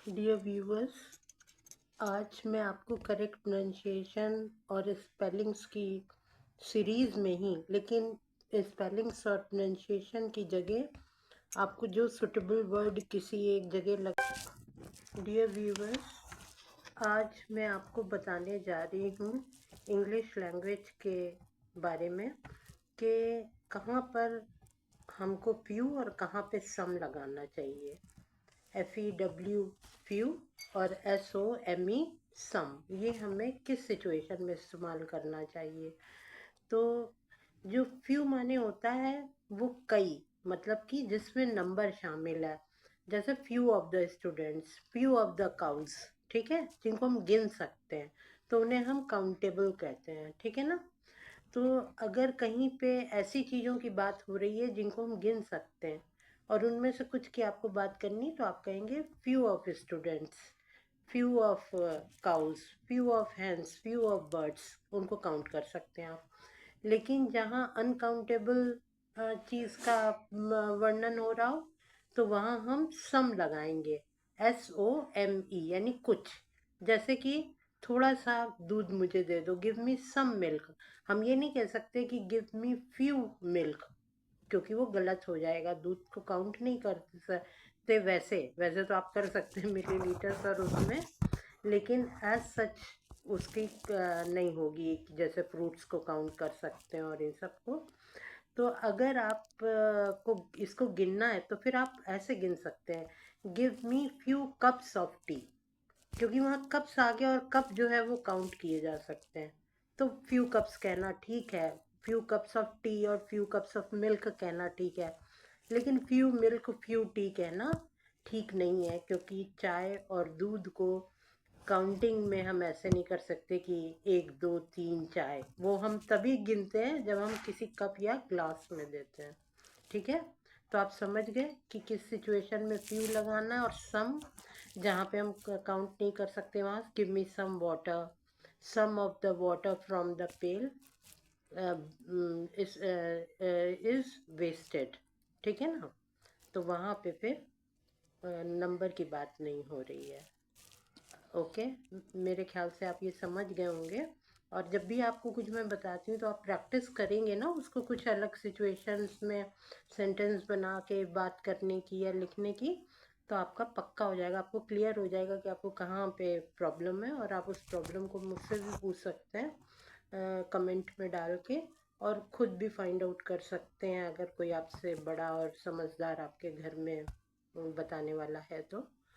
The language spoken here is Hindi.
डियर व्यूअर्स, आज मैं आपको करेक्ट प्रोनाउंसिएशन और स्पेलिंग्स की सीरीज़ में ही, लेकिन स्पेलिंग्स और प्रोनाउंसिएशन की जगह आपको जो सुटेबल वर्ड किसी एक जगह लग। डियर व्यूअर्स, आज मैं आपको बताने जा रही हूँ इंग्लिश लैंग्वेज के बारे में कि कहाँ पर हमको फ्यू और कहाँ पे सम लगाना चाहिए। FEW फ्यू और SOME सम, ये हमें किस सिचुएशन में इस्तेमाल करना चाहिए। तो जो फ्यू माने होता है वो कई, मतलब कि जिसमें नंबर शामिल है, जैसे few of the students, few of the cows, ठीक है, जिनको हम गिन सकते हैं तो उन्हें हम काउंटेबल कहते हैं, ठीक है ना। तो अगर कहीं पे ऐसी चीज़ों की बात हो रही है जिनको हम गिन सकते हैं और उनमें से कुछ की आपको बात करनी, तो आप कहेंगे few of students, few of cows, few of hens, few of birds, उनको काउंट कर सकते हैं आप। लेकिन जहाँ अनकाउंटेबल चीज़ का वर्णन हो रहा हो तो वहाँ हम सम लगाएंगे, SOME, यानी कुछ। जैसे कि थोड़ा सा दूध मुझे दे दो, गिव मी सम मिल्क। हम ये नहीं कह सकते कि गिव मी फ्यू मिल्क, क्योंकि वो गलत हो जाएगा, दूध को काउंट नहीं कर सकते। वैसे वैसे तो आप कर सकते हैं मिलीलीटर्स और उसमें, लेकिन एज सच उसकी नहीं होगी, जैसे फ्रूट्स को काउंट कर सकते हैं और इन सब को। तो अगर आप को इसको गिनना है तो फिर आप ऐसे गिन सकते हैं, give me few cups of T, क्योंकि वहाँ कप्स आ गया और कप जो है वो काउंट किए जा सकते हैं। तो फ्यू कप्स कहना ठीक है, फ्यू कप्स ऑफ टी और फ्यू कप्स ऑफ मिल्क कहना ठीक है, लेकिन फ्यू मिल्क फ्यू टी कहना ठीक नहीं है, क्योंकि चाय और दूध को काउंटिंग में हम ऐसे नहीं कर सकते कि 1 2 3 चाय। वो हम तभी गिनते हैं जब हम किसी कप या ग्लास में देते हैं, ठीक है। तो आप समझ गए कि किस सिचुएशन में फ्यू लगाना है। और सम, जहाँ पे हम काउंट नहीं कर सकते, वहाँ give me some water, some of the water from the pail is wasted, ठीक है ना। तो वहाँ पे फिर नंबर की बात नहीं हो रही है। ओके, मेरे ख्याल से आप ये समझ गए होंगे। और जब भी आपको कुछ मैं बताती हूँ तो आप प्रैक्टिस करेंगे ना उसको, कुछ अलग सिचुएशंस में सेंटेंस बना के बात करने की या लिखने की, तो आपका पक्का हो जाएगा, आपको क्लियर हो जाएगा कि आपको कहाँ पे प्रॉब्लम है। और आप उस प्रॉब्लम को मुझसे भी पूछ सकते हैं कमेंट में डाल के, और ख़ुद भी फाइंड आउट कर सकते हैं अगर कोई आपसे बड़ा और समझदार आपके घर में बताने वाला है तो।